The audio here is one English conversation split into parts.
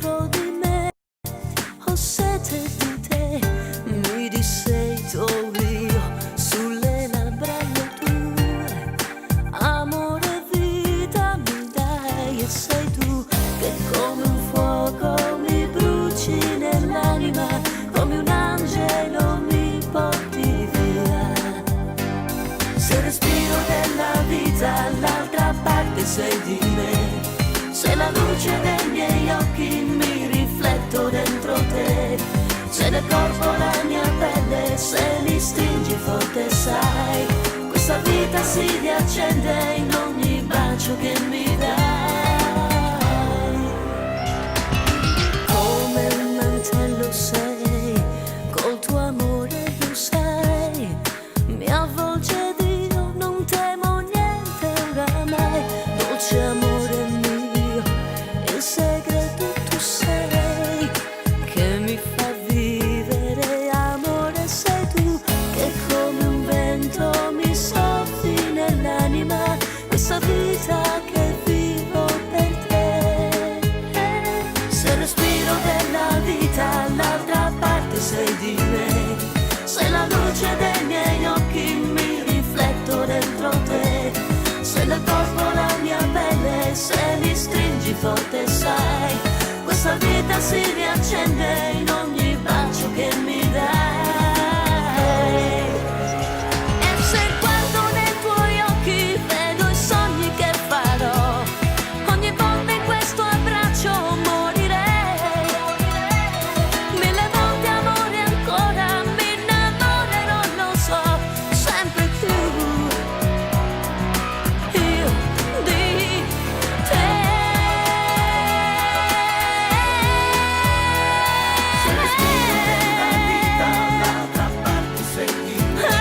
dentro di me, ho sete di te, mi disseto io sulle labbra tue, amore vita mi dai e sei tu che come un fuoco mi bruci nell'anima, come un angelo mi porti via. Se respiro della vita all'altra parte sei di me, se la luce dei miei occhi mi rifletto dentro te, se nel corpo la mia pelle, se mi stringi forte sai, questa vita si riaccende in ogni bacio che mi dai. Come un mantello sei, col tuo amore lo sai, mi avvolge Dio, non temo niente oramai, dolce amore mio, il segreto tu sei, che mi fa vivere, amore sei tu, che come un vento mi soffi nell'anima, questa vita che vivo per te. Se respiro della vita all'altra parte sei di me, se la luce dei miei occhi mi rifletto dentro te, se nel corpo la mia pelle, se mi stringi forte sai, questa vita si riaccende in ogni bacio che mi dai. E se guardo nei tuoi occhi vedo i sogni che farò, ogni volta in questo abbraccio morirei, mille volte amore ancora mi innamorerò, lo so, sempre più io di te. Se respiro della vita all'altra parte sei di me,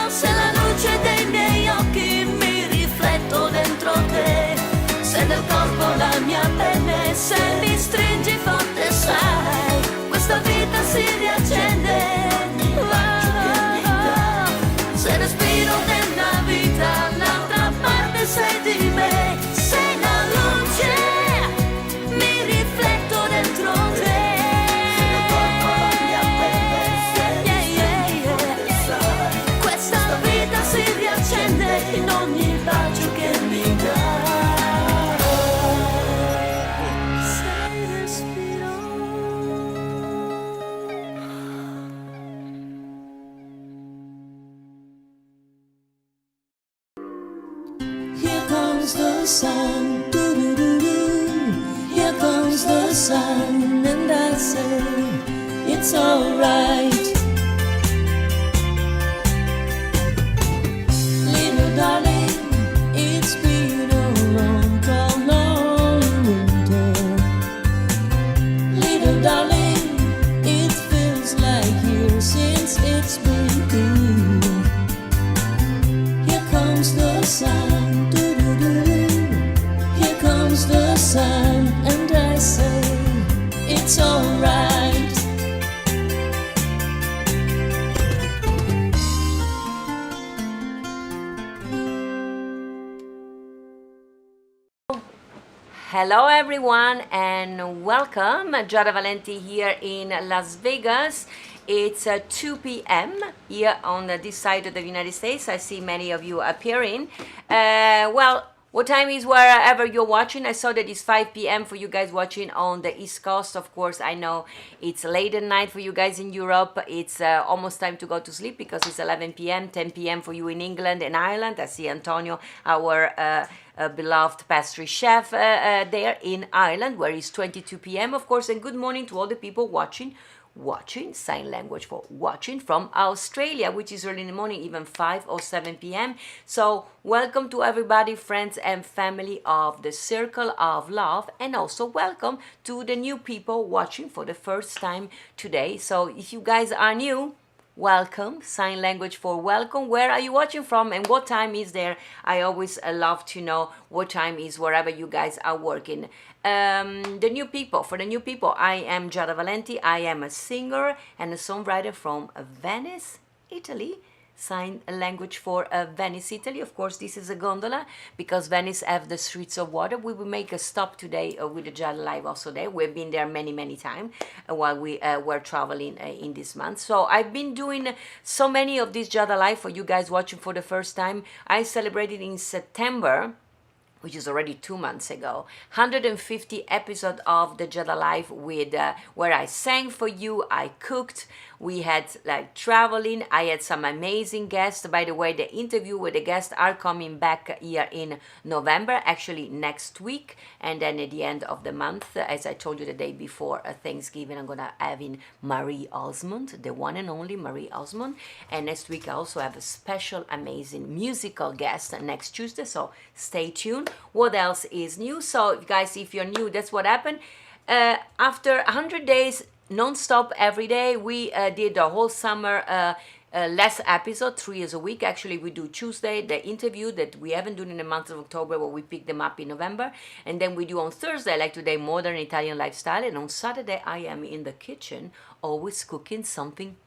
se la luce dei miei occhi mi rifletto dentro te, se nel corpo la mia pelle, se mi stringi forte sai, questa vita si riaccende. Se respiro della vita all'altra parte sei di me, sei la luce, mi rifletto dentro te. Questa vita si riaccende in ogni bacio che mi dai. Se respiro. Here comes the sun, doo-doo-doo-doo. Here comes the sun, and I say it's alright. Little darling, it's been a long, cold, long winter. Little darling, it feels like years since it's been here. Here comes the sun, doo-doo-doo-doo. Here comes the sun, and I say it's alright. Hello everyone and welcome. Giada Valenti here in Las Vegas. It's 2 p.m. here on this side of the United States. I see many of you appearing. Well, what time is wherever you're watching? I saw that it's 5 p.m. for you guys watching on the East Coast. Of course, I know it's late at night for you guys in Europe. It's almost time to go to sleep because it's 11 p.m., 10 p.m. for you in England and Ireland. I see Antonio, our beloved pastry chef there in Ireland, where it's 22 p.m. of course, and good morning to all the people watching sign language for watching from Australia, which is early in the morning, even 5 or 7 p.m. So welcome to everybody, friends and family of the Circle of Love, and also welcome to the new people watching for the first time today. So if you guys are new, welcome. Sign language for welcome. Where are you watching from and what time is there? I always love to know what time is wherever you guys are working. The new people, for the new people, I am Giada Valenti. I am a singer and a songwriter from Venice, Italy. sign language for Venice, Italy. Of course, this is a gondola because Venice have the streets of water. We will make a stop today with the Giada Live also there. We've been there many times while we were traveling in this month. So I've been doing so many of these Giada Live for you guys watching for the first time. I celebrated in September, which is already 2 months ago, 150 episode of the Giada Live with where I sang for you, I cooked, we had like traveling, I had some amazing guests. By the way, the interview with the guests are coming back here in November, actually next week, and then at the end of the month, as I told you the day before Thanksgiving, I'm gonna have in Marie Osmond, the one and only Marie Osmond, and next week I also have a special amazing musical guest next Tuesday, so stay tuned. What else is new? So guys, if you're new, that's what happened. After 100 days non-stop every day, we did the whole summer less episode, 3 days a week. Actually, we do Tuesday the interview that we haven't done in the month of October, but we pick them up in November, and then we do on Thursday, like today, modern Italian lifestyle, and on Saturday I am in the kitchen always cooking something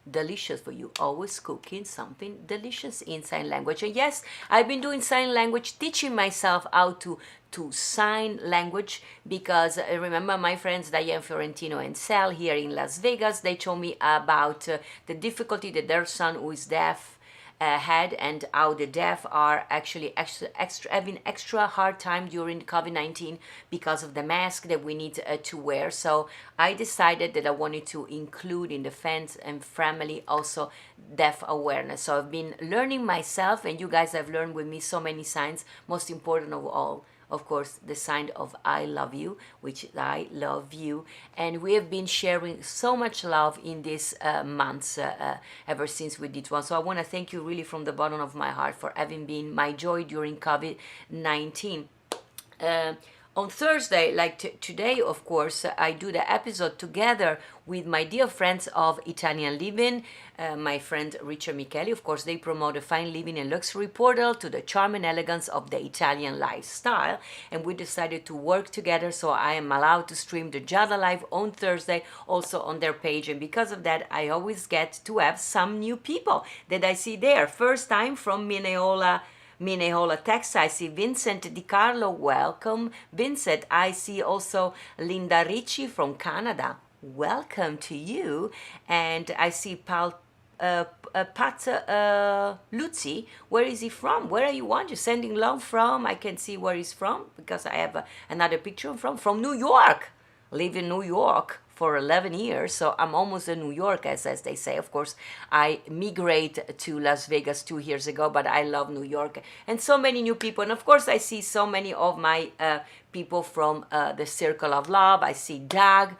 delicious for you, always cooking something delicious in sign language. And yes, I've been doing sign language, teaching myself how to sign language, because remember my friends Diane Fiorentino and Sal here in Las Vegas, they told me about the difficulty that their son who is deaf had, and how the deaf are actually having extra hard time during COVID-19 because of the mask that we need to wear. So I decided that I wanted to include in the fans and family also deaf awareness. So I've been learning myself, and you guys have learned with me so many signs, most important of all, of course, the sign of I love you, which I love you. And we have been sharing so much love in these months ever since we did one. So I want to thank you really from the bottom of my heart for having been my joy during COVID-19. On Thursday, like today, of course, I do the episode together with my dear friends of Italian Living, my friend Richard Micheli. Of course, they promote a fine living and luxury portal to the charm and elegance of the Italian lifestyle. And we decided to work together, so I am allowed to stream the Giada Live on Thursday, also on their page. And because of that, I always get to have some new people that I see there. First time from Minneola, Texas. I see Vincent Di Carlo. Welcome, Vincent. I see also Linda Ricci from Canada. Welcome to you. And I see Pat Luzzi. Where is he from? Where are you on? You're sending love from? I can see where he's from because I have another picture from New York. Live in New York for 11 years, so I'm almost a New Yorker, as they say. Of course, I migrated to Las Vegas 2 years ago, but I love New York. And so many new people. And of course, I see so many of my people from the Circle of Love. I see Doug,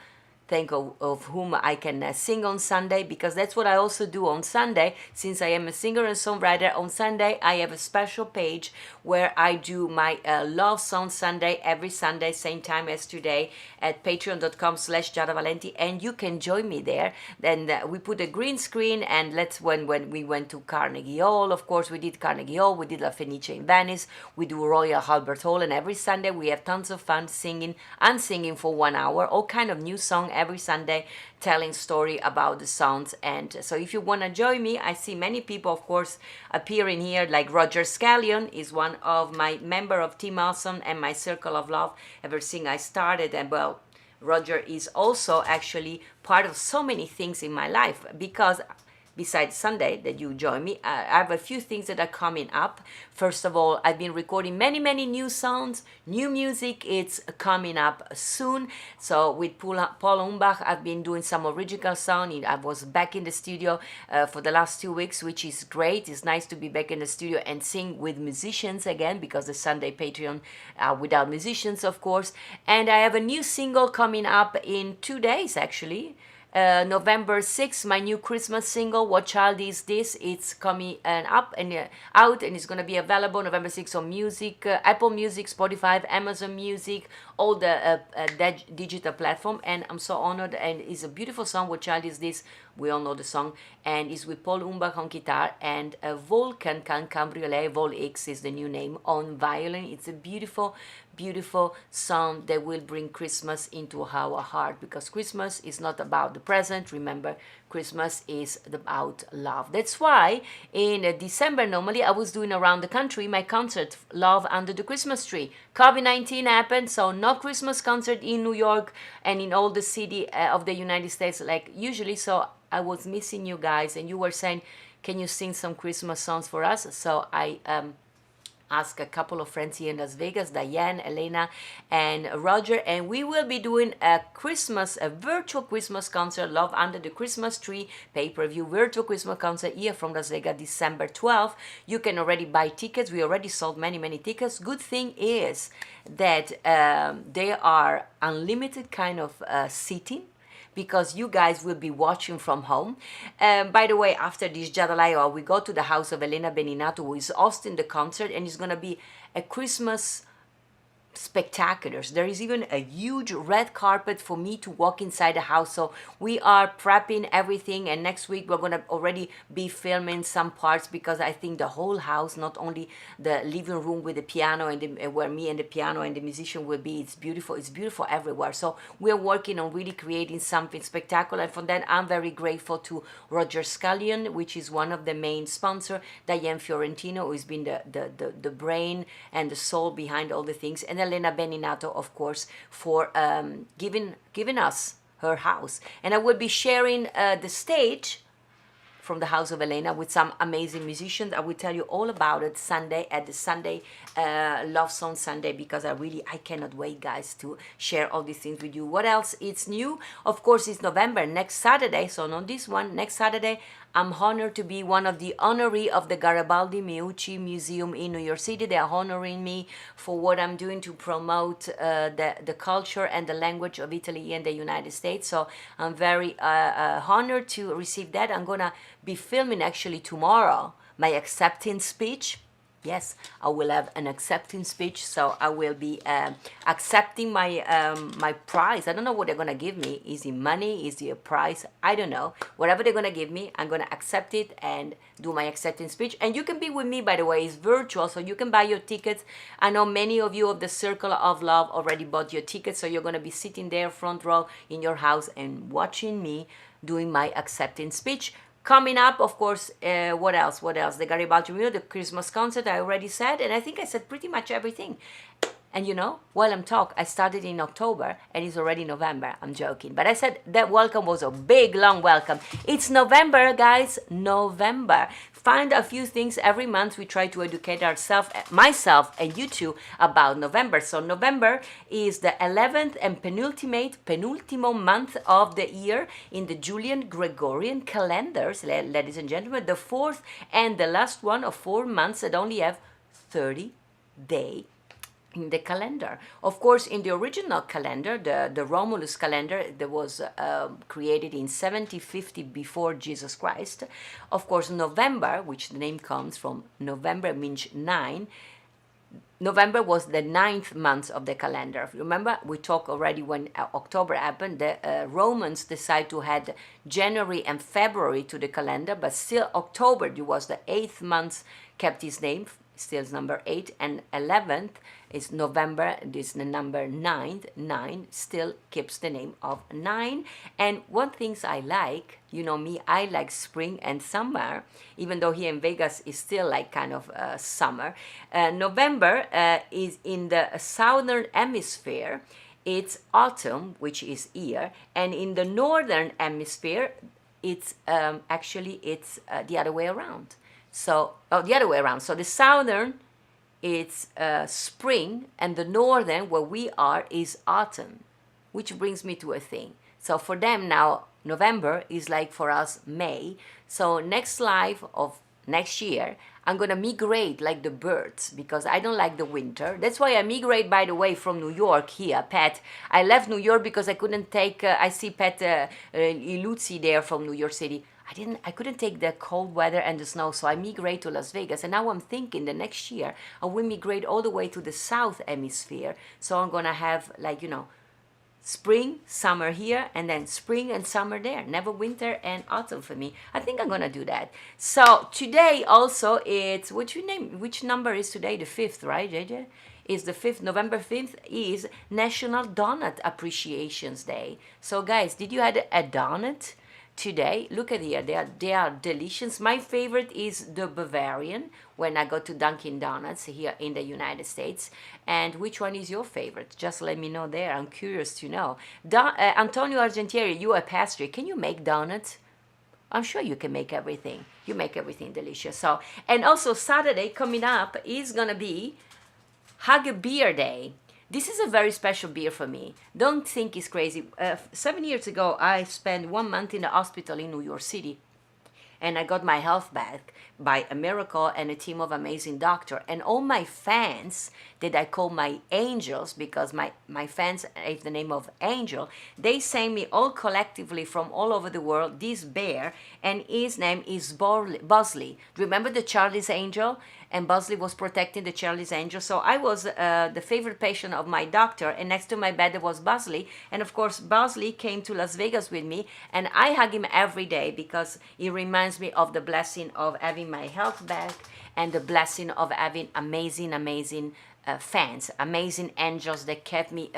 think of whom I can sing on Sunday, because that's what I also do on Sunday. Since I am a singer and songwriter, on Sunday I have a special page where I do my Love Song Sunday every Sunday, same time as today, at patreon.com/Giada Valenti, and you can join me there. Then we put a green screen, and when we went to Carnegie Hall, of course we did Carnegie Hall, we did La Fenice in Venice, we do Royal Albert Hall, and every Sunday we have tons of fun singing and singing for 1 hour, all kind of new song every Sunday, telling story about the songs. And so if you want to join me, I see many people, of course, appearing here, like Roger Scallion is one of my member of Team Awesome and my Circle of Love ever since I started. And well, Roger is also actually part of so many things in my life, because besides Sunday that you join me, I have a few things that are coming up. First of all, I've been recording many new songs, new music. It's coming up soon. So with Paul Umbach, I've been doing some original sound. I was back in the studio for the last 2 weeks, which is great. It's nice to be back in the studio and sing with musicians again, because the Sunday Patreon without musicians, of course. And I have a new single coming up in 2 days, actually. November 6th, my new Christmas single, What Child Is This? It's coming up and out, and it's going to be available November 6th on music, Apple Music, Spotify, Amazon Music, all the digital platform. And I'm so honored, and it's a beautiful song. What Child Is This? We all know the song, and it's with Paul Umbach on guitar, and Volcan Can Cambriolet, Vol X is the new name, on violin. It's a beautiful beautiful song that will bring Christmas into our heart, because Christmas is not about the present. Remember, Christmas is about love. That's why in December, normally I was doing around the country my concert, Love Under the Christmas Tree. COVID-19 happened, so no Christmas concert in New York and in all the city of the United States like usually. So I was missing you guys, and you were saying, can you sing some Christmas songs for us? So I ask a couple of friends here in Las Vegas, Diane, Elena, and Roger, and we will be doing a virtual Christmas concert, Love Under the Christmas Tree, pay-per-view virtual Christmas concert here from Las Vegas, December 12th. You can already buy tickets. We already sold many tickets. Good thing is that they are unlimited kind of seating, because you guys will be watching from home. By the way, after this Giada, we go to the house of Elena Beninato, who is hosting the concert, and it's going to be a Christmas spectaculars. There is even a huge red carpet for me to walk inside the house. So we are prepping everything, and next week we're gonna already be filming some parts, because I think the whole house, not only the living room with the piano and where me and the piano and the musician will be, it's beautiful everywhere. So we're working on really creating something spectacular, and for that I'm very grateful to Roger Scallion, which is one of the main sponsor, Diane Fiorentino, who has been the brain and the soul behind all the things, and Elena Beninato, of course, for giving us her house. And I will be sharing the stage from the house of Elena with some amazing musicians. I will tell you all about it Sunday, at the Sunday Love Song Sunday, because I cannot wait, guys, to share all these things with you. What else is new? Of course, it's November, next Saturday. So not this one, next Saturday, I'm honored to be one of the honoree of the Garibaldi Meucci Museum in New York City. They are honoring me for what I'm doing to promote the culture and the language of Italy and the United States. So I'm very honored to receive that. I'm gonna be filming actually tomorrow my acceptance speech. Yes, I will have an acceptance speech, so I will be accepting my my prize. I don't know what they're gonna give me. Is it money? Is it a prize? I don't know. Whatever they're gonna give me, I'm gonna accept it and do my acceptance speech. And you can be with me, by the way. It's virtual, so you can buy your tickets. I know many of you of the Circle of Love already bought your tickets, so you're gonna be sitting there front row in your house and watching me doing my acceptance speech. Coming up, of course, what else? The Garibaldi Museum, the Christmas concert, I already said, and I think I said pretty much everything. And you know, while I'm talking, I started in October, and it's already November. I'm joking. But I said that welcome was a big, long welcome. It's November, guys, November. Find a few things every month. We try to educate ourselves, myself and you too, about November. So November is the 11th and penultimo month of the year in the Julian Gregorian calendars, ladies and gentlemen. The fourth and the last one of 4 months that only have 30 days in the calendar. Of course, in the original calendar, the Romulus calendar that was created in 7050 before Jesus Christ, of course, November, which the name comes from, November means 9. November was the 9th month of the calendar. Remember, we talked already when October happened, the Romans decided to add January and February to the calendar, but still October, it was the 8th month, kept his name, still is number 8, and 11th is November, this is the number 9 still keeps the name of 9. And one things I like, you know me, I like spring and summer, even though here in Vegas is still like kind of summer. November is in the southern hemisphere, it's autumn, which is here, and in the northern hemisphere, it's actually the other way around. So, the other way around. So the southern, it's spring, and the northern, where we are, is autumn, which brings me to a thing. So for them now, November is like for us May. So next life of next year, I'm gonna migrate like the birds, because I don't like the winter. That's why I migrate, by the way, from New York here, Pat. I left New York because I couldn't take, I see Pat Iluzzi there from New York City. I couldn't take the cold weather and the snow, so I migrate to Las Vegas. And now I'm thinking the next year I will migrate all the way to the south hemisphere. So I'm gonna have, like, you know, spring, summer here, and then spring and summer there. Never winter and autumn for me. I think I'm gonna do that. So today also it's, which number is today? The 5th, right, JJ? is the 5th, November 5th is National Donut Appreciations Day. So guys, did you have a donut today? Look at here, they are delicious. My favorite is the Bavarian when I go to Dunkin' Donuts here in the United States. And which one is your favorite? Just let me know there. I'm curious to know. Antonio Argentieri, you a pastry. Can you make donuts? I'm sure you can make everything. You make everything delicious. So, and also Saturday coming up is gonna be Hug a Beer Day. This is a very special beer for me. Don't think it's crazy. 7 years ago, I spent 1 month in the hospital in New York City, and I got my health back by a miracle and a team of amazing doctors. And all my fans that I call my angels, because my fans have the name of angel, they send me all collectively from all over the world this bear, and his name is Bosley. Remember the Charlie's Angel? And Bosley was protecting the Charlie's Angel. So I was the favorite patient of my doctor, and next to my bed there was Bosley. And of course, Bosley came to Las Vegas with me, and I hug him every day because it reminds me of the blessing of having my health back and the blessing of having amazing fans, amazing angels that kept me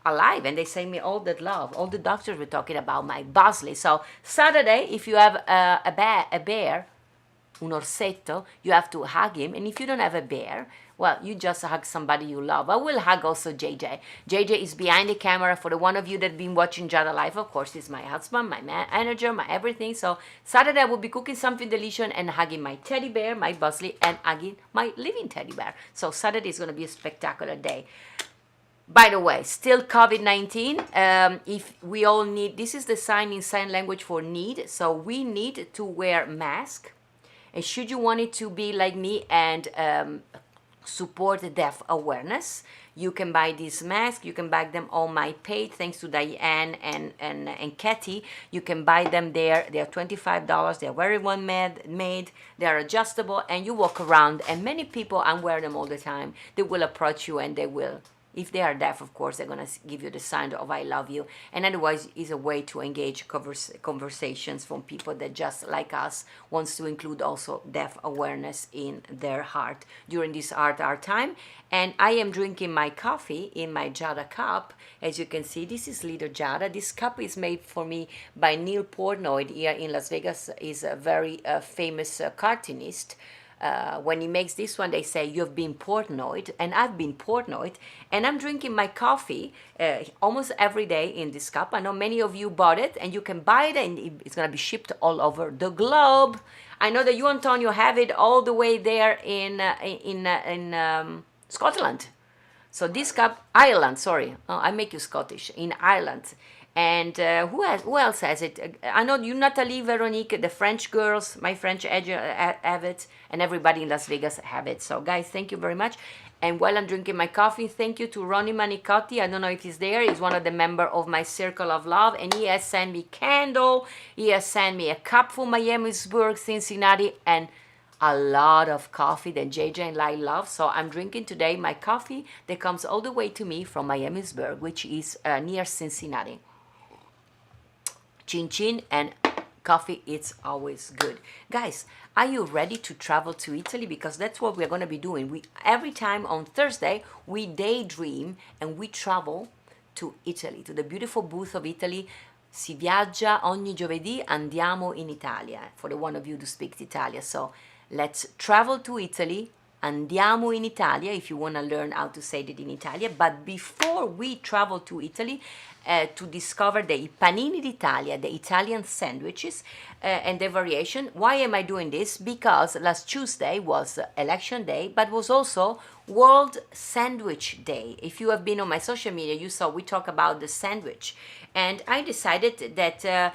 alive, and they send me all that love. All the doctors were talking about my Bosley. So Saturday, if you have a bear, un orsetto, you have to hug him. And if you don't have a bear, well, you just hug somebody you love. I will hug also JJ. JJ is behind the camera. For the one of you that have been watching Giada Live, of course, he's my husband, my manager, my everything. So Saturday I will be cooking something delicious and hugging my teddy bear, my Bosley, and hugging my living teddy bear. So Saturday is going to be a spectacular day. By the way, still COVID-19, if we all need, this is the sign in sign language for need. So we need to wear mask. And should you want it to be like me and support the deaf awareness, you can buy these masks. You can buy them on my page, thanks to Diane and Katie. You can buy them there. They are $25. They are very well made. They are adjustable, and you walk around, and many people, I'm wearing them all the time, they will approach you, and they will, if they are deaf, of course, they're going to give you the sign of I love you. And otherwise, it's a way to engage conversations from people that just like us wants to include also deaf awareness in their heart during this hard time. And I am drinking my coffee in my Giada cup. As you can see, this is Little Giada. This cup is made for me by Neil Portnoy here in Las Vegas. He's a very famous cartoonist. When he makes this one, they say, you've been Portnoyed, and I've been Portnoyed, and I'm drinking my coffee almost every day in this cup. I know many of you bought it, and you can buy it, and it's going to be shipped all over the globe. I know that you, Antonio, have it all the way there in Scotland. So this cup, Ireland, sorry. Oh, I make you Scottish, in Ireland. And who else has it? I know you, Natalie, Veronique, the French girls, my French agent have it, and everybody in Las Vegas have it. So guys, thank you very much. And while I'm drinking my coffee, thank you to Ronnie Manicotti. I don't know if he's there. He's one of the members of my Circle of Love, and he has sent me candle. He has sent me a cup from Miamisburg, Cincinnati, and a lot of coffee that JJ and I love. So I'm drinking today my coffee that comes all the way to me from Miamisburg, which is near Cincinnati. Chin chin and coffee, it's always good. Guys, are you ready to travel to Italy? Because that's what we're going to be doing. Every time on Thursday, we daydream and we travel to Italy, to the beautiful booth of Italy. Si viaggia ogni giovedì, andiamo in Italia, for the one of you who speaks Italian. So let's travel to Italy. Andiamo in Italia, if you want to learn how to say that in Italian. But before we travel to Italy, to discover the Panini d'Italia, the Italian sandwiches and their variation. Why am I doing this? Because last Tuesday was election day, but was also World Sandwich Day. If you have been on my social media, you saw we talk about the sandwich. And I decided that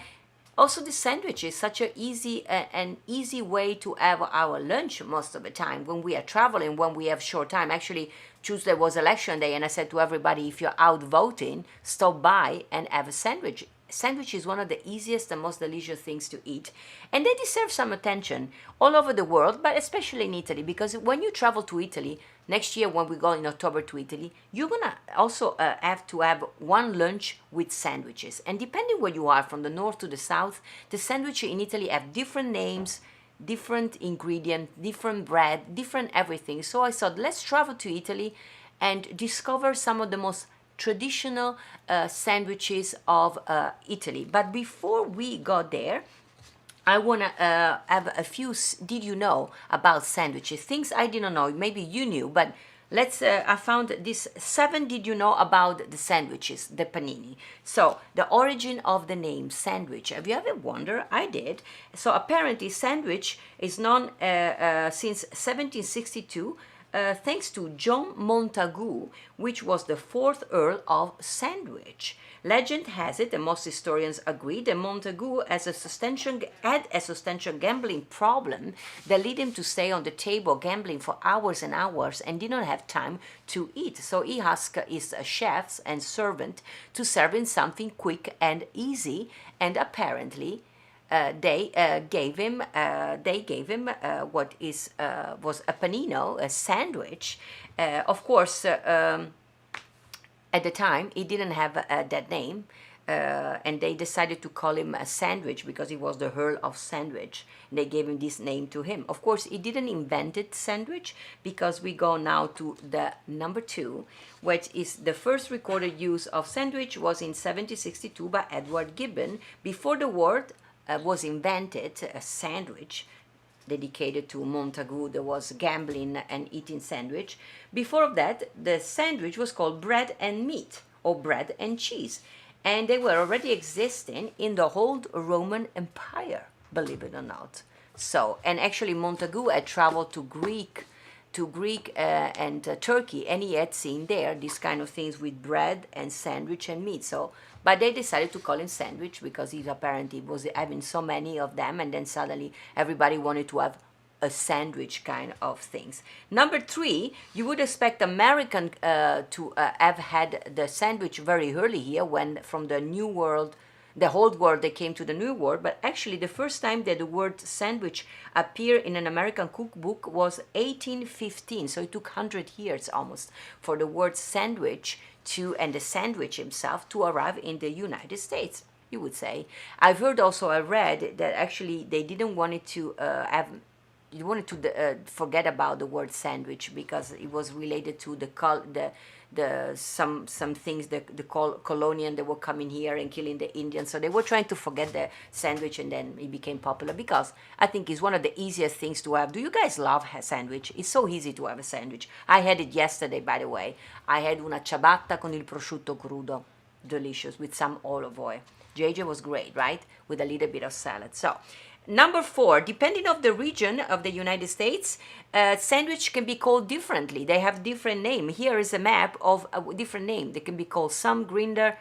also the sandwich is such an easy way to have our lunch most of the time when we are traveling, when we have short time. Actually, Tuesday was election day, and I said to everybody, if you're out voting, stop by and have a sandwich. Sandwich is one of the easiest and most delicious things to eat, and they deserve some attention all over the world, but especially in Italy, because when you travel to Italy, next year when we go in October to Italy, you're gonna also have to have one lunch with sandwiches. And depending where you are, from the north to the south, the sandwiches in Italy have different names, different ingredients, different bread, different everything. So I thought, let's travel to Italy and discover some of the most traditional sandwiches of Italy. But before we go there, I want to have a few did you know about sandwiches, things I didn't know, maybe you knew, but let's I found this 7 did you know about the sandwiches, the panini. So the origin of the name sandwich, have you ever wondered? I did. So apparently sandwich is known since 1762, thanks to John Montagu, which was the 4th Earl of Sandwich. Legend has it, and most historians agree, that Montagu had a substantial gambling problem that led him to stay on the table gambling for hours and hours and did not have time to eat. So he asked his chefs and servant to serve him something quick and easy, and apparently they gave him what was a panino, a sandwich. Of course, at the time, he didn't have that name, and they decided to call him a sandwich because he was the Earl of Sandwich. And they gave him this name to him. Of course, he didn't invent it, sandwich, because we go now to the number 2, which is the first recorded use of sandwich was in 1762 by Edward Gibbon. Before the word was invented, a sandwich, dedicated to Montagu, there was gambling and eating sandwich. Before that, the sandwich was called bread and meat or bread and cheese, and they were already existing in the old Roman Empire, believe it or not. So, and actually Montagu had traveled to Greek and Turkey, and he had seen there these kind of things with bread and sandwich and meat. So, but they decided to call him sandwich because he apparently was having so many of them, and then suddenly everybody wanted to have a sandwich kind of things. Number 3, you would expect American to have had the sandwich very early here, when from the New World, the old world, they came to the New World. But actually the first time that the word sandwich appeared in an American cookbook was 1815. So it took 100 years almost for the word sandwich and the sandwich himself to arrive in the United States, you would say. I've heard also, I read that actually they didn't want it to you wanted to forget about the word sandwich because it was related to some things, the colonial that were coming here and killing the Indians. So they were trying to forget the sandwich, and then it became popular because I think it's one of the easiest things to have. Do you guys love a sandwich? It's so easy to have a sandwich. I had it yesterday, by the way. I had una ciabatta con il prosciutto crudo, delicious, with some olive oil. JJ was great, right? With a little bit of salad. So number 4, depending on the region of the United States, sandwich can be called differently. They have different name. Here is a map of a different name. They can be called some grinder,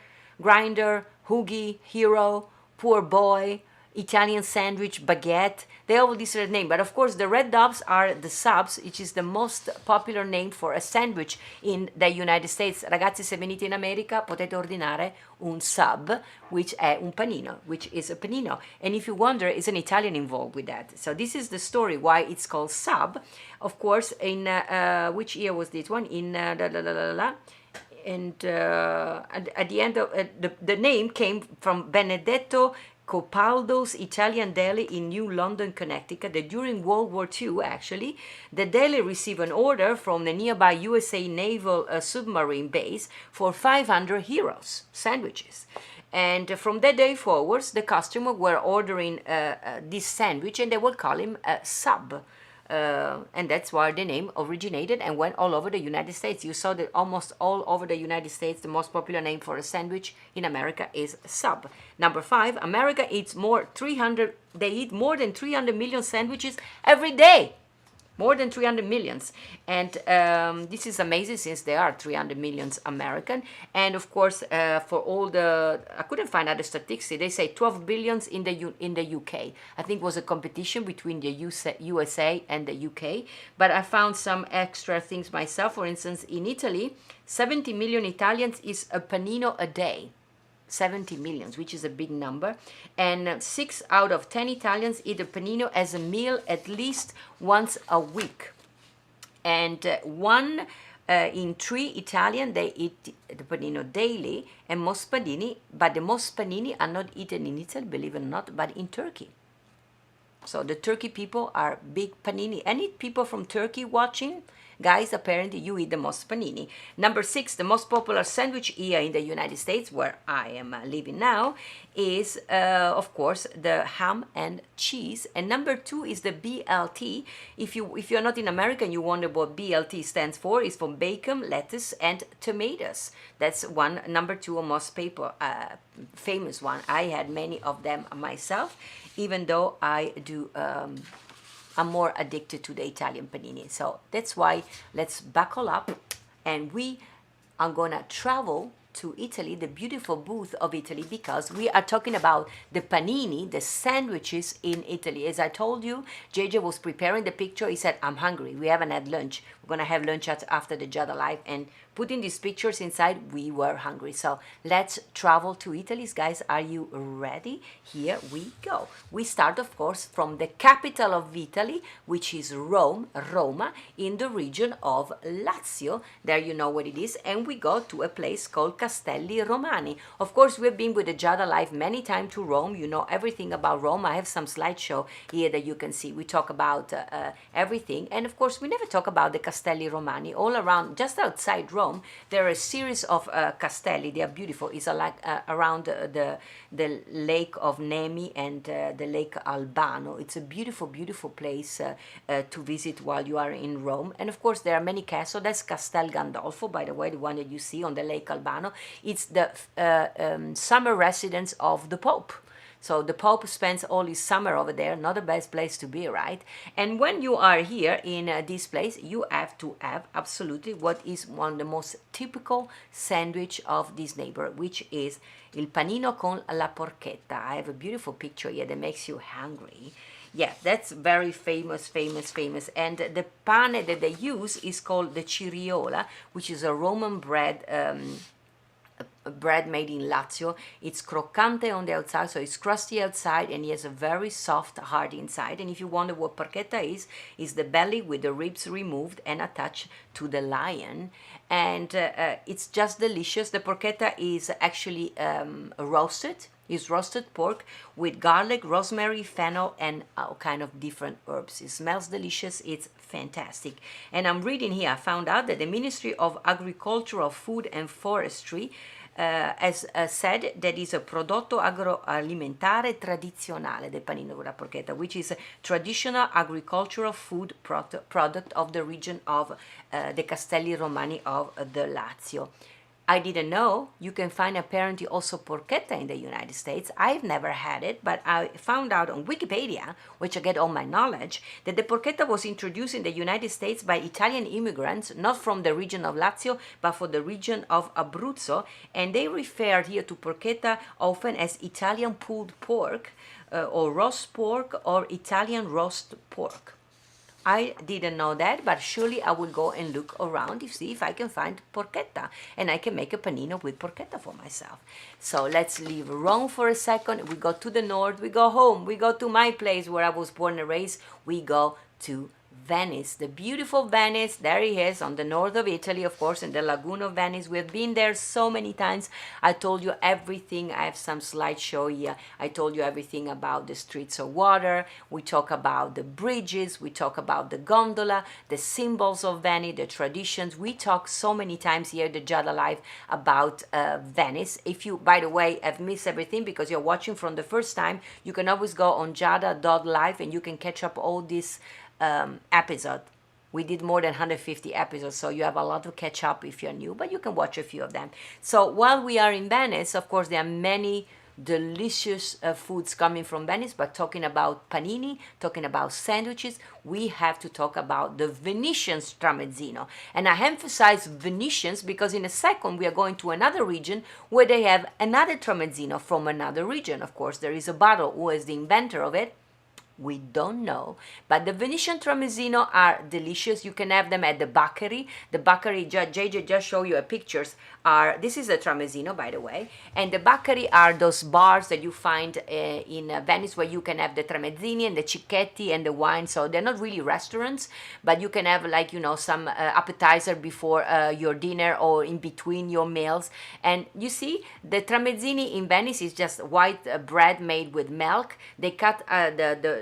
hoogie, hero, poor boy, Italian sandwich, baguette. They all different name. But of course, the red dots are the subs, which is the most popular name for a sandwich in the United States. Ragazzi, se venite in America, potete ordinare un sub, which è un panino, which is a panino. And if you wonder, is an Italian involved with that? So this is the story why it's called sub. Of course, in which year was this one? In and at the end of the name came from Benedetto Copaldo's Italian deli in New London, Connecticut, that during World War II, actually, the deli received an order from the nearby USA Naval submarine base for 500 heroes sandwiches. And from that day forwards, the customer were ordering this sandwich, and they would call him a sub. And that's where the name originated and went all over the United States. You saw that almost all over the United States, the most popular name for a sandwich in America is sub. Number 5, America eats they eat more than 300 million sandwiches every day. More than 300 millions. And this is amazing since there are 300 millions American. And of course, for all I couldn't find out the statistics. They say 12 billions in the UK. I think it was a competition between the USA and the UK. But I found some extra things myself. For instance, in Italy, 70 million Italians is a panino a day. 70 millions, which is a big number, and 6 out of 10 Italians eat a panino as a meal at least once a week, and 1 in 3 Italian, they eat the panino daily, and the most panini are not eaten in Italy, believe it or not, but in Turkey. So the Turkey people are big panini. Any people from Turkey watching? guys, apparently you eat the most panini. Number 6, the most popular sandwich here in the United States, where I am living now, is of course the ham and cheese. And number 2 is the BLT. If you're not in America and you wonder what BLT stands for, it's for bacon, lettuce, and tomatoes. That's one. Number 2, a most famous one. I had many of them myself, even though I'm more addicted to the Italian panini. So that's why let's buckle up and we are gonna travel to Italy, the beautiful booth of Italy, because we are talking about the panini, the sandwiches in Italy. As I told you, JJ was preparing the picture. He said, I'm hungry. We haven't had lunch. We're going to have lunch after the Giada Live. And putting these pictures inside, we were hungry. So let's travel to Italy. Guys, are you ready? Here we go. We start, of course, from the capital of Italy, which is Roma, in the region of Lazio. There you know what it is. And we go to a place called Castelli Romani. Of course, we've been with the Giada Live many times to Rome. You know everything about Rome. I have some slideshow here that you can see. We talk about everything. And of course, we never talk about the Castelli Romani. All around, just outside Rome, there are a series of castelli. They are beautiful. It's around the lake of Nemi and the lake Albano. It's a beautiful, beautiful place to visit while you are in Rome. And of course, there are many castles. That's Castel Gandolfo, by the way, the one that you see on the lake Albano. It's the summer residence of the Pope. So the Pope spends all his summer over there. Not the best place to be, right? And when you are here in this place, you have to have absolutely what is one of the most typical sandwich of this neighborhood, which is il panino con la porchetta. I have a beautiful picture here that makes you hungry. Yeah, that's very famous. And the pane that they use is called the ciriola, which is a Roman bread bread made in Lazio. It's croccante on the outside, so it's crusty outside, and it has a very soft, hard inside. And if you wonder what porchetta is the belly with the ribs removed and attached to the lion. And it's just delicious. The porchetta is actually roasted. It's roasted pork with garlic, rosemary, fennel, and all kind of different herbs. It smells delicious. It's fantastic. And I'm reading here, I found out that the Ministry of Agriculture, Food and Forestry has said that is a prodotto agroalimentare tradizionale del panino con la porchetta, which is a traditional agricultural food product of the region of the Castelli Romani of the Lazio. I didn't know you can find apparently also porchetta in the United States. I've never had it, but I found out on Wikipedia, which I get all my knowledge, that the porchetta was introduced in the United States by Italian immigrants, not from the region of Lazio, but for the region of Abruzzo, and they referred here to porchetta often as Italian pulled pork, or roast pork, or Italian roast pork. I didn't know that, but surely I will go and look around to see if I can find porchetta, and I can make a panino with porchetta for myself. So let's leave Rome for a second. We go to the north, we go home, we go to my place where I was born and raised. We go to Venice, the beautiful Venice. There he is on the north of Italy, of course, in the lagoon of Venice. We've been there so many times. I told you everything. I have some slideshow here. I told you everything about the streets of water. We talk about the bridges. We talk about the gondola, the symbols of Venice, the traditions. We talk so many times here at the Giada Live about Venice. If you, by the way, have missed everything because you're watching from the first time, you can always go on giada.live and you can catch up all this episode. We did more than 150 episodes, so you have a lot to catch up if you're new, but you can watch a few of them. So while we are in Venice, of course, there are many delicious foods coming from Venice, but talking about panini, talking about sandwiches, we have to talk about the Venetian tramezzino. And I emphasize Venetians because in a second we are going to another region where they have another tramezzino from another region. Of course, there is a bottle. Who is the inventor of it? We don't know, but the Venetian tramezzino are delicious. You can have them at the bakery. The bakery, JJ just show you a pictures. This is a tramezzino, by the way, and the bakery are those bars that you find in Venice where you can have the tramezzini and the cicchetti and the wine. So they're not really restaurants, but you can have, like, you know, some appetizer before your dinner or in between your meals. And you see, the tramezzini in Venice is just white bread made with milk. They cut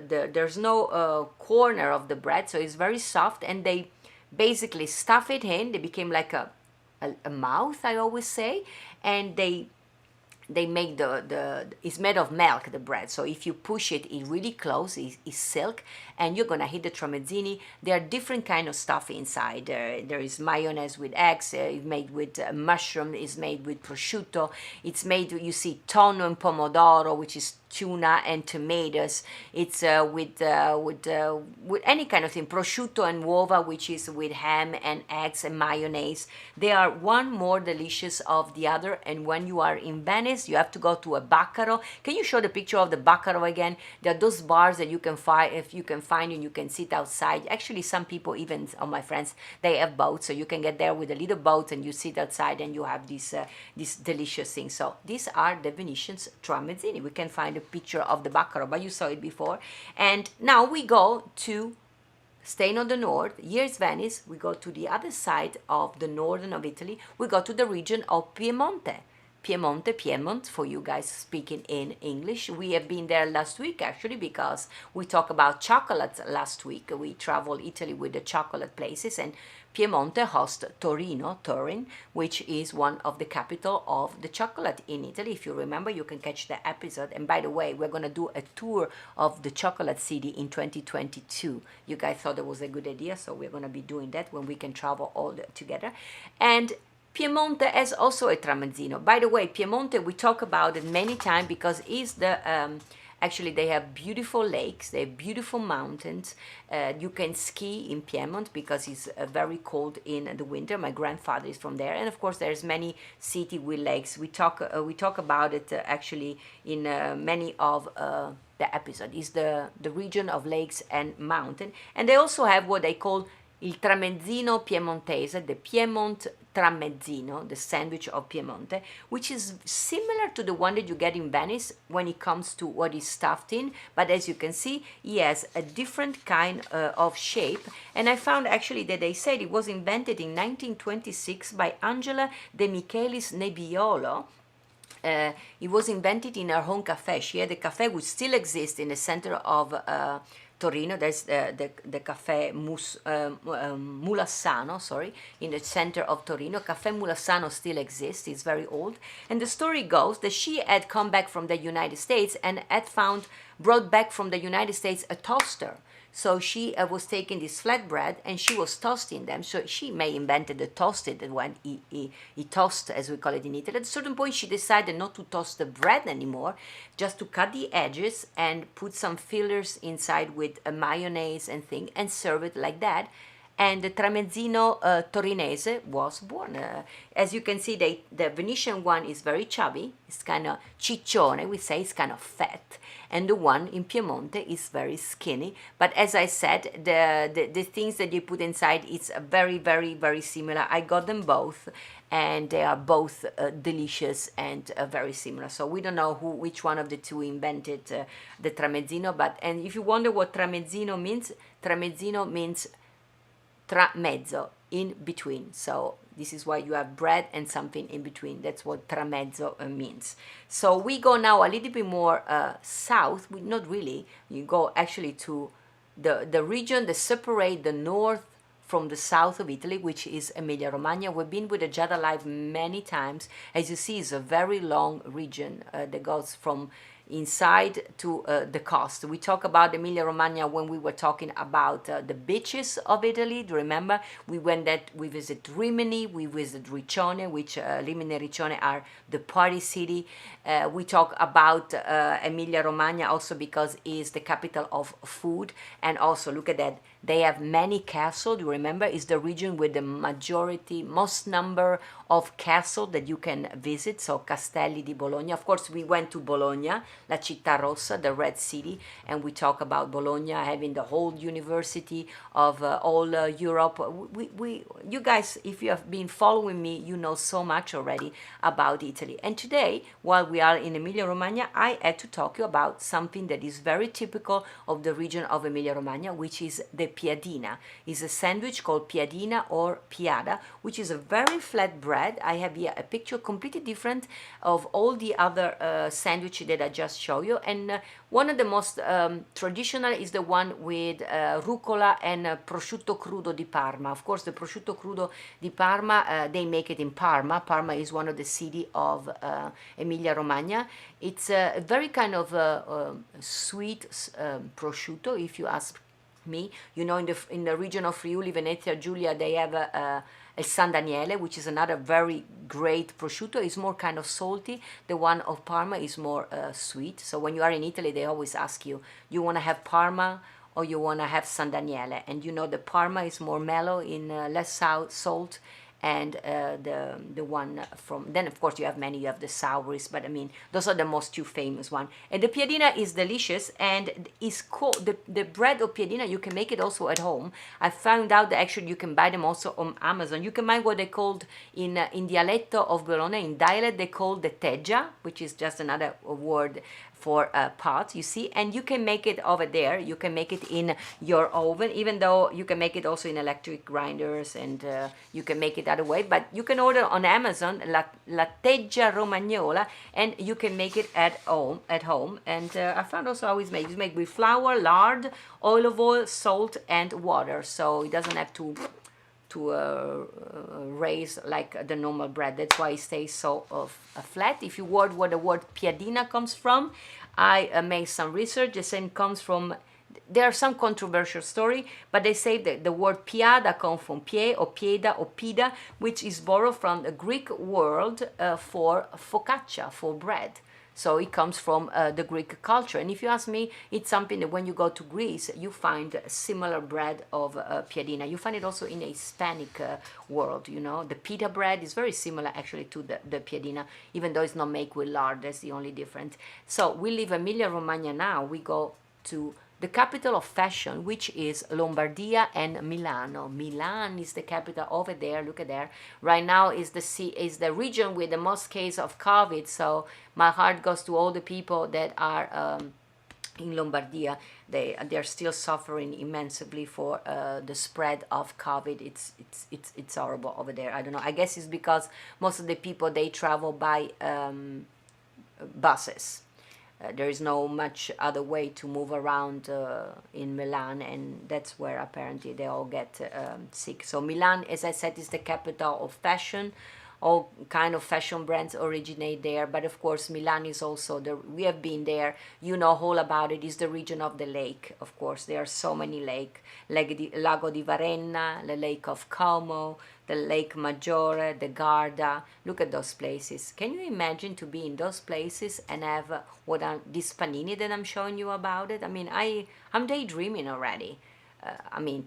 there's no corner of the bread, so it's very soft, and they basically stuff it in. They became like a mouth, I always say, and they make the it's made of milk, the bread, so if you push it really close, it's silk, and you're gonna hit the tramezzini. There are different kind of stuff inside. There is mayonnaise with eggs, it's made with mushroom, it's made with prosciutto, it's made, you see, tonno and pomodoro, which is tuna and tomatoes. It's with any kind of thing, prosciutto and uova, which is with ham and eggs and mayonnaise. They are one more delicious of the other. And when you are in Venice, you have to go to a baccaro. Can you show the picture of the baccaro again? There are those bars that you can find, if you can find, and you can sit outside. Actually, some people, even of my friends, they have boats, so you can get there with a little boat and you sit outside and you have these delicious things. So these are the Venetians tramezzini. We can find a picture of the baccaro, but you saw it before. And now we go to, staying on the north, here's Venice, we go to the other side of the northern of Italy, we go to the region of Piemonte. Piedmont, for you guys speaking in English. We have been there last week, actually, because we talked about chocolate last week. We traveled Italy with the chocolate places, and Piemonte hosts Turin, which is one of the capital of the chocolate in Italy. If you remember, you can catch the episode. And by the way, we're going to do a tour of the chocolate city in 2022. You guys thought it was a good idea, so we're going to be doing that when we can travel all together. And Piemonte has also a tramezzino. By the way, Piemonte, we talk about it many times because it's the actually they have beautiful lakes, they have beautiful mountains. You can ski in Piedmont because it's very cold in the winter. My grandfather is from there, and of course there's many city with lakes. We talk about it actually in many of the episode. Is the region of lakes and mountain, and they also have what they call il tramezzino piemontese, the Piedmont tramezzino, the sandwich of Piemonte, which is similar to the one that you get in Venice when it comes to what is stuffed in, but as you can see, he has a different kind of shape. And I found actually that they said it was invented in 1926 by Angela De Michelis Nebbiolo. It was invented in her home cafe. She had a cafe which still exists in the center of Torino. There's the Caffè Mulassano, in the center of Torino. Caffè Mulassano still exists, it's very old. And the story goes that she had come back from the United States and had brought back from the United States a toaster. So she was taking this flatbread and she was toasting them. So she may invented the toasted when he toast, as we call it in Italy. At a certain point, she decided not to toast the bread anymore, just to cut the edges and put some fillers inside with a mayonnaise and thing, and serve it like that. And the tramezzino torinese was born. As you can see, the Venetian one is very chubby. It's kind of ciccione, we say, it's kind of fat. And the one in Piemonte is very skinny. But as I said, the things that you put inside, it's very, very, very similar. I got them both, and they are both delicious and very similar. So we don't know which one of the two invented the tramezzino. And if you wonder what tramezzino means tra mezzo, in between. So this is why you have bread and something in between. That's what tramezzo means. So we go now a little bit more south. Not really. You go actually to the region that separate the north from the south of Italy, which is Emilia-Romagna. We've been with the Giada Live many times. As you see, it's a very long region that goes from inside to the coast. We talk about Emilia-Romagna when we were talking about the beaches of Italy. Do you remember? We visit Rimini, we visit Riccione, which Rimini and Riccione are the party city. We talk about Emilia-Romagna also because it's the capital of food, and also look at that. They have many castles. You remember, it's the region with the most number of castles that you can visit. So Castelli di Bologna. Of course, we went to Bologna, La Città Rossa, the Red City, and we talk about Bologna having the whole university of all Europe. You guys, if you have been following me, you know so much already about Italy. And today, while we are in Emilia-Romagna, I had to talk to you about something that is very typical of the region of Emilia-Romagna, which is the piadina. It's a sandwich called piadina or piada, which is a very flat bread. I have here a picture completely different of all the other sandwiches that I just showed you. And one of the most traditional is the one with rucola and prosciutto crudo di Parma. Of course, the prosciutto crudo di Parma, they make it in Parma. Parma is one of the city of Emilia-Romagna. It's a very kind of sweet prosciutto, if you ask me. You know, in the region of Friuli, Venezia Giulia, they have a San Daniele, which is another very great prosciutto. It's more kind of salty. The one of Parma is more sweet. So when you are in Italy, they always ask you, you want to have Parma or you want to have San Daniele? And you know the Parma is more mellow in less salt, and the one from, then of course you have many, you have the Sauris, but I mean those are the most two famous one. And the piadina is delicious, and is called the bread of piadina. You can make it also at home. I found out that actually you can buy them also on Amazon. You can buy what they called in dialetto of Bologna, in dialect they call the teggia, which is just another word for a pot, you see, and you can make it over there. You can make it in your oven, even though you can make it also in electric grinders, and you can make it other way, but you can order on Amazon la teggia romagnola, and you can make it at home. And I found also how it's made. It's made with flour, lard, olive oil, salt, and water, so it doesn't have to raise like the normal bread. That's why it stays so flat. If you word where the word piadina comes from, I made some research. The same comes from, there are some controversial story, but they say that the word piada comes from pie or pieda or pida, which is borrowed from the Greek word for focaccia, for bread. So it comes from the Greek culture. And if you ask me, it's something that when you go to Greece, you find a similar bread of piadina. You find it also in a Hispanic world, you know. The pita bread is very similar actually to the piadina, even though it's not made with lard. That's the only difference. So we leave Emilia-Romagna now. We go to the capital of fashion, which is Lombardia and Milano. Milan is the capital over there. Look at there. Right now is the region with the most case of COVID. So my heart goes to all the people that are in Lombardia. They're still suffering immensely for the spread of COVID. It's horrible over there. I don't know. I guess it's because most of the people, they travel by buses. There is no much other way to move around in Milan, and that's where apparently they all get sick. So Milan, as I said, is the capital of fashion. All kind of fashion brands originate there, but of course Milan is also we have been there, you know all about it. Is the region of the lake. Of course there are so many lakes, Lago di Varenna, the Lake of Como, the Lake Maggiore, the Garda. Look at those places. Can you imagine to be in those places and have this panini that I'm showing you about it? I mean, I'm daydreaming already.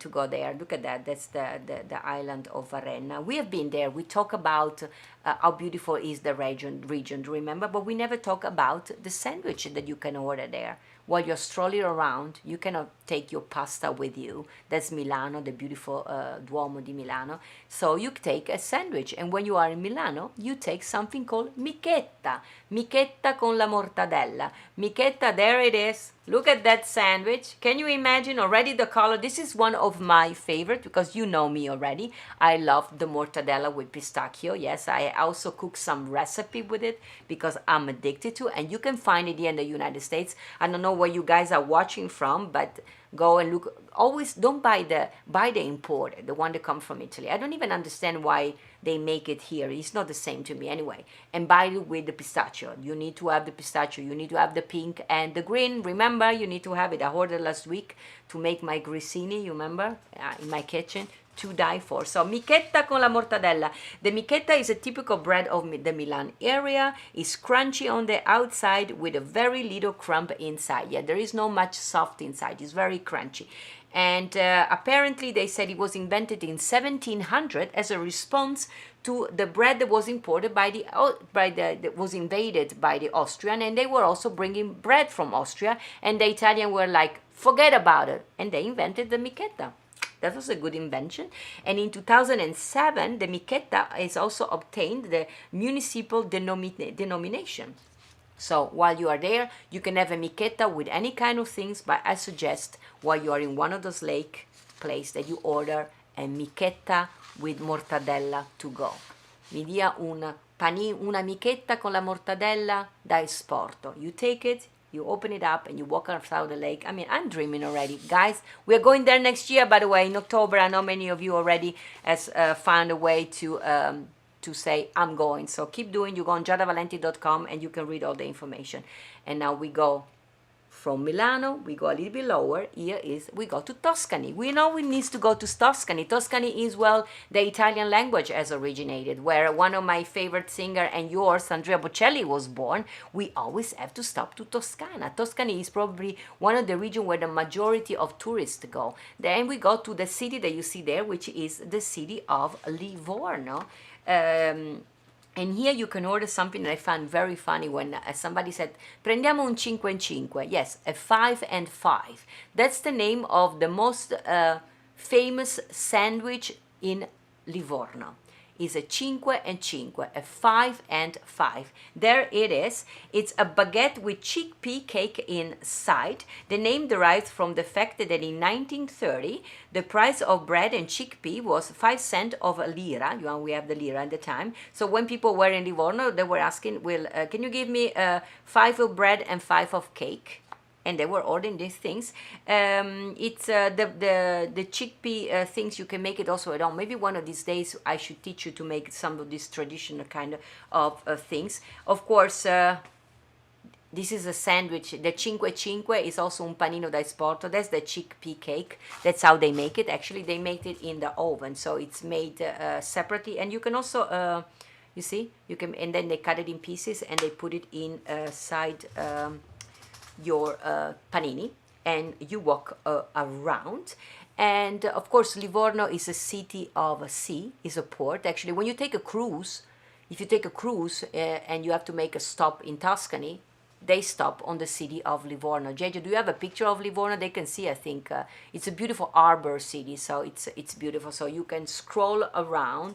To go there. Look at that. That's the island of Varenna. We have been there. We talk about how beautiful is the region, remember? But we never talk about the sandwich that you can order there. While you're strolling around, you cannot take your pasta with you. That's Milano, the beautiful Duomo di Milano. So you take a sandwich. And when you are in Milano, you take something called michetta. Michetta con la mortadella. Michetta, there it is. Look at that sandwich. Can you imagine already the color? This is one of my favorite because you know me already. I love the mortadella with pistachio. Yes, I also cook some recipe with it because I'm addicted to, and you can find it here in the United States. I don't know where you guys are watching from, but go and look. Always don't buy the imported, the one that comes from Italy. I don't even understand why they make it here. It's not the same to me anyway. And buy it with the pistachio. You need to have the pistachio. You need to have the pink and the green. Remember, you need to have it. I ordered last week to make my grissini, you remember, in my kitchen. To die for. So michetta con la mortadella. The michetta is a typical bread of the Milan area. It's crunchy on the outside with a very little crumb inside. Yeah, there is no much soft inside. It's very crunchy. And apparently they said it was invented in 1700 as a response to the bread that was imported that was invaded by the Austrian, and they were also bringing bread from Austria, and the Italians were like, forget about it, and they invented the michetta. That was a good invention. And in 2007, the michetta has also obtained the municipal denomination. So while you are there, you can have a michetta with any kind of things, but I suggest while you are in one of those lakes, place that you order a michetta with mortadella to go. Mi dia una michetta con la mortadella da esporto. You take it, you open it up, and you walk outside the lake. I mean, I'm dreaming already. Guys, we are going there next year, by the way, in October. I know many of you already has found a way to say, I'm going. So keep doing. You go on giadavalenti.com and you can read all the information. And now we go from Milano, we go a little bit lower. We go to Tuscany. We know we need to go to Tuscany. Tuscany is, well, the Italian language has originated, where one of my favorite singer and yours, Andrea Bocelli, was born. We always have to stop to Toscana. Tuscany is probably one of the regions where the majority of tourists go. Then we go to the city that you see there, which is the city of Livorno. And here you can order something that I found very funny when somebody said, prendiamo un 5 and 5. Yes, a 5 and 5. That's the name of the most famous sandwich in Livorno. Is a 5 and 5, a 5 and 5. There it is. It's a baguette with chickpea cake inside. The name derives from the fact that in 1930, the price of bread and chickpea was 5 cents of a lira. We have the lira at the time. So when people were in Livorno, they were asking, can you give me 5 of bread and 5 of cake? And they were ordering these things. It's the chickpea things, you can make it also at home. Maybe one of these days I should teach you to make some of these traditional kind of things. Of course, this is a sandwich. The 5 is also un panino da esporto. That's the chickpea cake. That's how they make it. Actually, they make it in the oven, so it's made separately. And you can also, you see, you can, and then they cut it in pieces and they put it inside your panini, and you walk around. And of course, Livorno is a city of a sea, is a port. Actually, when you take a cruise, if you take a cruise and you have to make a stop in Tuscany, they stop on the city of Livorno. Jeju, do you have a picture of Livorno? They can see, I think. It's a beautiful harbor city, so it's beautiful. So you can scroll around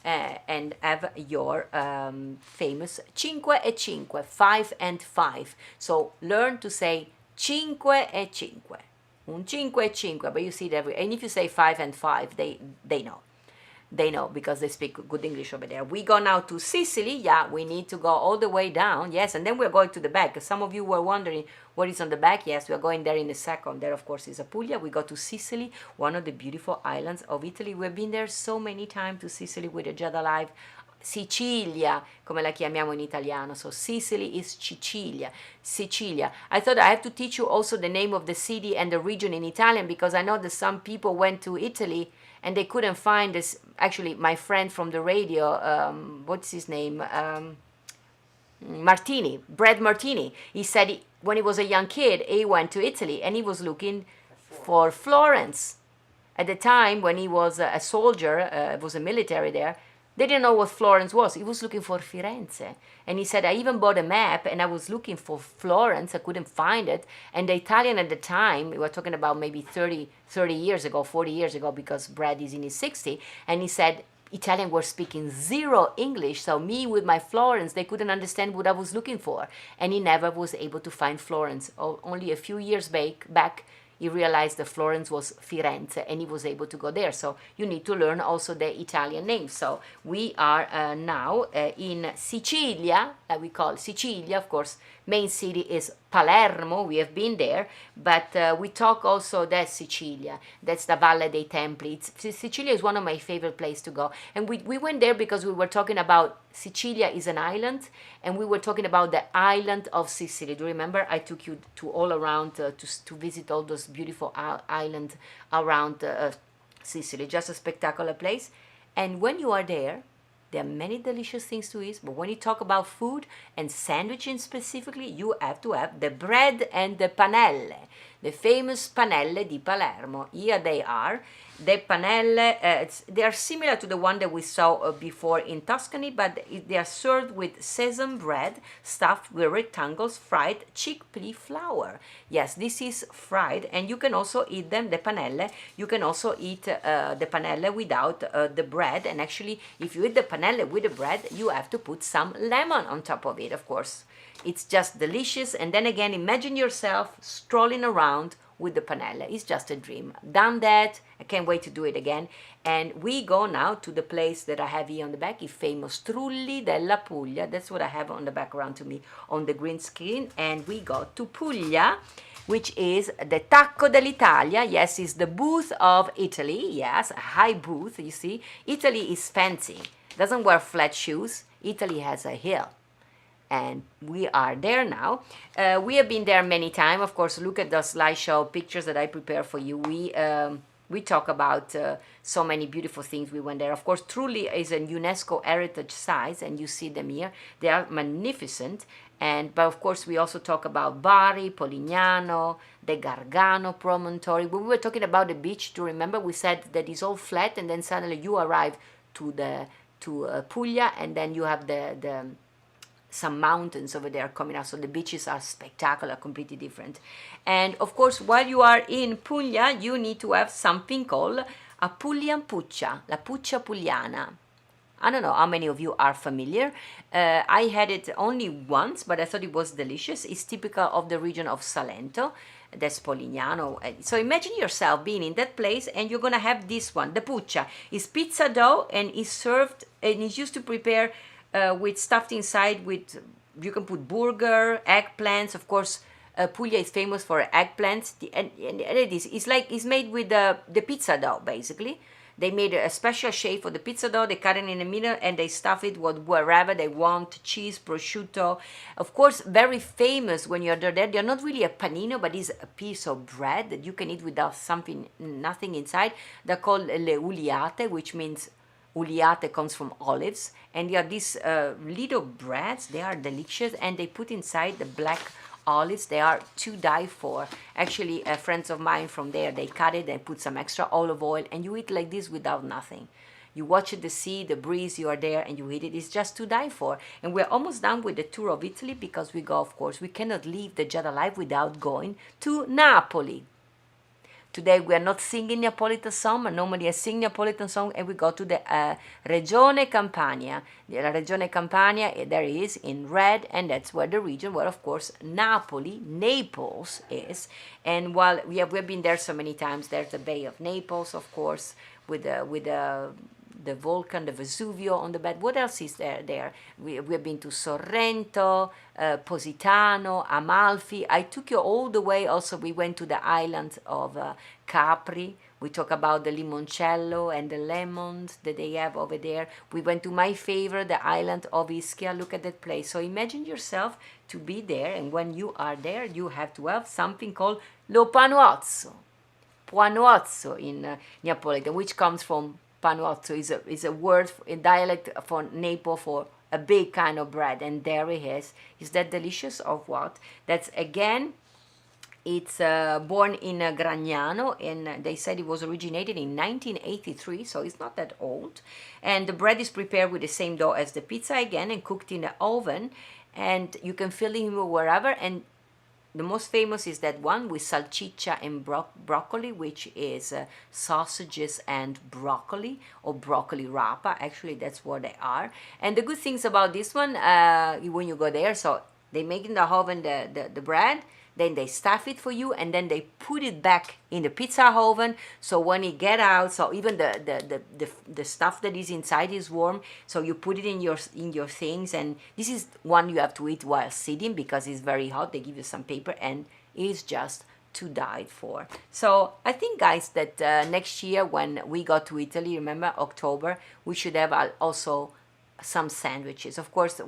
and have your famous 5 e 5, 5 and 5. So learn to say 5 e 5, un 5 e 5, but you see it everywhere. And if you say 5 and 5, they know. They know because they speak good English over there. We go now to Sicily. Yeah, we need to go all the way down. Yes, and then we're going to the back. Some of you were wondering what is on the back. Yes, we are going there in a second. There, of course, is Apulia. We go to Sicily, one of the beautiful islands of Italy. We've been there so many times to Sicily with the Giada Live. Sicilia, come la chiamiamo in italiano. So Sicily is Sicilia. Sicilia. I thought I have to teach you also the name of the city and the region in Italian, because I know that some people went to Italy and they couldn't find this. Actually, my friend from the radio, what's his name? Martini, Brad Martini. He said when he was a young kid, he went to Italy and he was looking for Florence. At the time when he was a soldier, was a military there, they didn't know what Florence was. He was looking for Firenze. And he said, I even bought a map and I was looking for Florence. I couldn't find it. And the Italian at the time, we were talking about maybe 30 years ago, 40 years ago, because Brad is in his 60s. And he said, Italian were speaking zero English. So me with my Florence, they couldn't understand what I was looking for. And he never was able to find Florence. Only a few years back, he realized that Florence was Firenze and he was able to go there. So you need to learn also the Italian names. So we are now in Sicilia, we call Sicilia, of course, main city is Palermo, we have been there, but we talk also that Sicilia, that's the Valle dei Templi. Sicilia is one of my favorite places to go. And we went there because we were talking about Sicilia is an island, and we were talking about the island of Sicily. Do you remember? I took you to all around to visit all those beautiful islands around Sicily. Just a spectacular place. And when you are there are many delicious things to eat, but when you talk about food and sandwiching specifically, you have to have the bread and the panelle, the famous panelle di Palermo. Here they are. The panelle, they are similar to the one that we saw before in Tuscany, but they are served with sesame bread stuffed with rectangles, fried chickpea flour. Yes, this is fried, and you can also eat them, the panelle. You can also eat the panelle without the bread, and actually, if you eat the panelle with the bread, you have to put some lemon on top of it, of course. It's just delicious. And then again, imagine yourself strolling around with the panelle. It's just a dream. Done that. I can't wait to do it again. And we go now to the place that I have here on the back, the famous Trulli della Puglia. That's what I have on the background to me on the green screen. And we go to Puglia, which is the Tacco dell'Italia. Yes, it's the booth of Italy. Yes, a high booth, you see. Italy is fancy. Doesn't wear flat shoes. Italy has a hill. And we are there now. We have been there many times. Of course, look at the slideshow pictures that I prepare for you. We talk about so many beautiful things. We went there. Of course, Trulli is a UNESCO heritage site, and you see them here. They are magnificent. But of course, we also talk about Bari, Polignano, the Gargano promontory. When we were talking about the beach, do you remember we said that it's all flat, and then suddenly you arrive to Puglia, and then you have some mountains over there coming out. So the beaches are spectacular, completely different. And of course, while you are in Puglia, you need to have something called a Puglian puccia, la puccia pugliana. I don't know how many of you are familiar. I had it only once, but I thought it was delicious. It's typical of the region of Salento. That's Polignano. So imagine yourself being in that place, and you're gonna have this one, the puccia. It's pizza dough, and it's served, and it's used to prepare with stuffed inside with, you can put burger, eggplants. Of course, Puglia is famous for eggplants. And it is. It's made with the pizza dough, basically. They made a special shape for the pizza dough. They cut it in the middle and they stuff it with wherever they want, cheese, prosciutto. Of course, very famous when you're there. They're not really a panino, but it's a piece of bread that you can eat without nothing inside. They're called le uliate, which means uliate comes from olives. And they are these little breads. They are delicious, and they put inside the black olives. They are to die for. Actually, friends of mine from there, they cut it and put some extra olive oil, and you eat like this without nothing. You watch the sea, the breeze, you are there, and you eat it. It's just to die for. And we're almost done with the tour of Italy, because we go, of course, we cannot leave the Giada life without going to Napoli. Today we are not singing Neapolitan song, but normally I sing Neapolitan song, and we go to the Regione Campania. The Regione Campania, there is in red, and that's where the region where, of course, Naples is. And while we have been there so many times, there's the Bay of Naples, of course, with the volcan, the Vesuvio on the bed. What else is there? We have been to Sorrento, Positano, Amalfi. I took you all the way. Also, we went to the island of Capri. We talk about the limoncello and the lemons that they have over there. We went to my favorite, the island of Ischia. Look at that place. So imagine yourself to be there, and when you are there, you have to have something called lo panuozzo. Panuozzo in Neapolitan, which comes from panuozzo, is a word in dialect for Naples for a big kind of bread, and there it is. Is that delicious of what? That's again, it's born in Gragnano, and they said it was originated in 1983, so it's not that old. And the bread is prepared with the same dough as the pizza again, and cooked in the oven, and you can fill it wherever. And the most famous is that one with salchicha and broccoli, which is sausages and broccoli, or broccoli rapa. Actually, that's what they are. And the good things about this one, when you go there, so they make in the oven the bread, then they stuff it for you, and then they put it back in the pizza oven. So when you get out, so even the stuff that is inside is warm. So you put it in your things, and this is one you have to eat while sitting because it's very hot. They give you some paper, and it's just to die for. So I think, guys, that next year when we go to Italy, remember October, we should have also some sandwiches. Of course,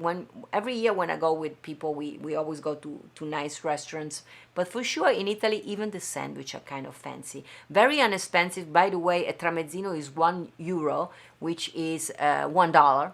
every year when I go with people, we always go to nice restaurants, but for sure in Italy even the sandwich are kind of fancy, very inexpensive. By the way, a tramezzino is €1, which is $1,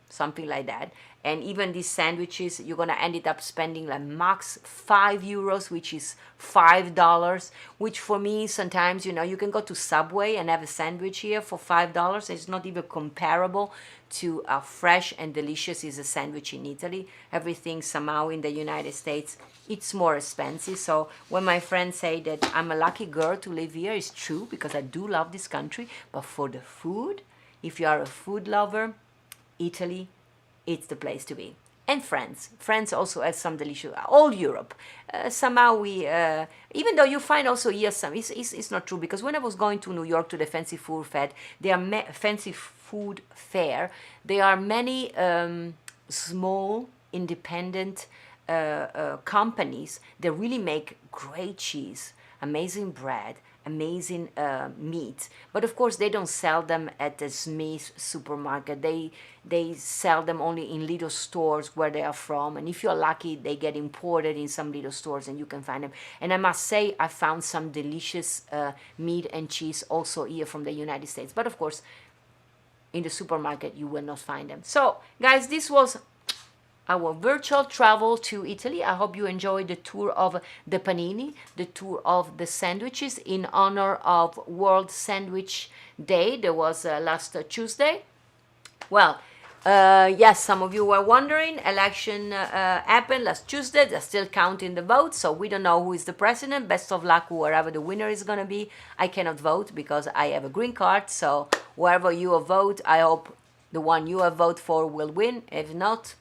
something like that. And even these sandwiches, you're gonna end up spending like max €5, which is $5, which for me sometimes, you can go to Subway and have a sandwich here for $5. It's not even comparable to how fresh and delicious is a sandwich in Italy. Everything somehow in the United States, it's more expensive. So when my friends say that I'm a lucky girl to live here, it's true, because I do love this country. But for the food, if you are a food lover, Italy, it's the place to be. And France. France also has some delicious, all Europe. Somehow we, even though you find also here some, it's not true, because when I was going to New York to the fancy food fair, there are many small, independent companies that really make great cheese, amazing bread, amazing meat. But of course they don't sell them at the Smith supermarket. They sell them only in little stores where they are from, and if you're lucky they get imported in some little stores and you can find them. And I must say I found some delicious meat and cheese also here from the United States, but of course in the supermarket you will not find them. So guys, this was our virtual travel to Italy. I hope you enjoyed the tour of the panini, the tour of the sandwiches in honor of World Sandwich Day. That was last Tuesday. Well, yes, some of you were wondering, election happened last Tuesday. They're still counting the votes, so we don't know who is the president. Best of luck wherever the winner is going to be. I cannot vote because I have a green card, so wherever you vote, I hope the one you have voted for will win. If not,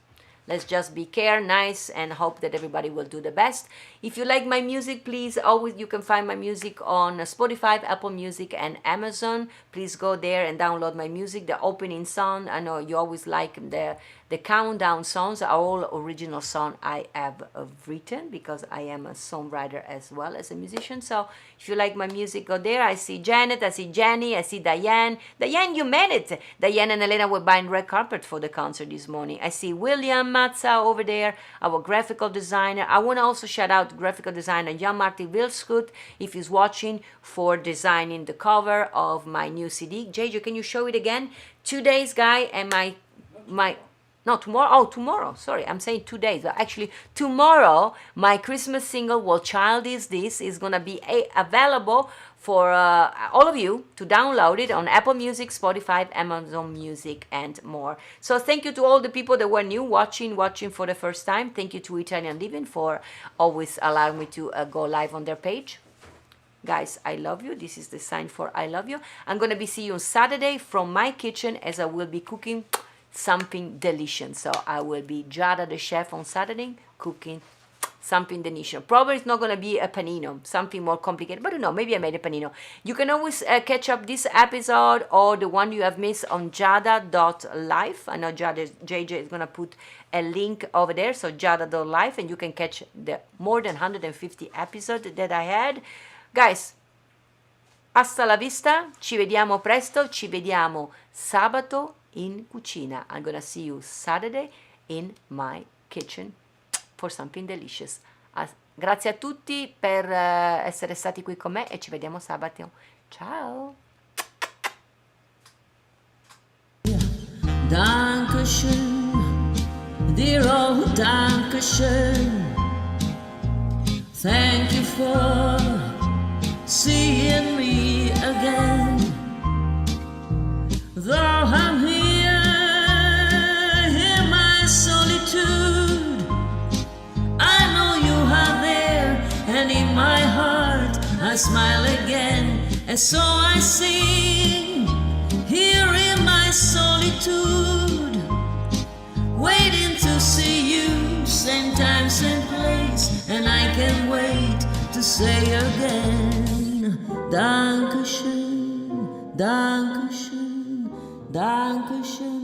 let's just be nice and hope that everybody will do the best. If you like my music, please, always you can find my music on Spotify, Apple Music, and Amazon. Please go there and download my music. The opening song, I know you always like the countdown songs, are all original songs I have written, because I am a songwriter as well as a musician. So if you like my music, go there. I see Janet, I see Jenny, I see Diane. Diane, you made it. Diane and Elena were buying red carpet for the concert this morning. I see William Matza over there, our graphical designer. I want to also shout out graphical designer Jan-Martin Wilskut, if he's watching, for designing the cover of my new CD. JJ, can you show it again? 2 days, guy, and no, tomorrow. Oh, tomorrow. Sorry, I'm saying 2 days. But actually, tomorrow, my Christmas single, What Child Is This, is going to be available for all of you to download it on Apple Music, Spotify, Amazon Music, and more. So thank you to all the people that were new, watching for the first time. Thank you to Italian Living for always allowing me to go live on their page. Guys, I love you. This is the sign for I love you. I'm going to be seeing you on Saturday from my kitchen, as I will be cooking something delicious. So I will be Giada the chef on Saturday cooking something delicious. Probably it's not going to be a panino, something more complicated, but I don't know, maybe I made a panino. You can always catch up this episode or the one you have missed on giada.life. I know JJ is going to put a link over there, so giada.life, and you can catch the more than 150 episodes that I had. Guys, hasta la vista, ci vediamo presto, ci vediamo sabato in cucina. I'm gonna see you Saturday in my kitchen for something delicious. Grazie a tutti per essere stati qui con me e ci vediamo sabato. Ciao! Dankeschön, dear old Dankeschön. Thank you for seeing me again. Though I'm here in my solitude, I know you are there, and in my heart I smile again. And so I sing here in my solitude, waiting to see you, same time, same place, and I can't wait to say again, Dankeschön, Dankeschön, Dankeschön.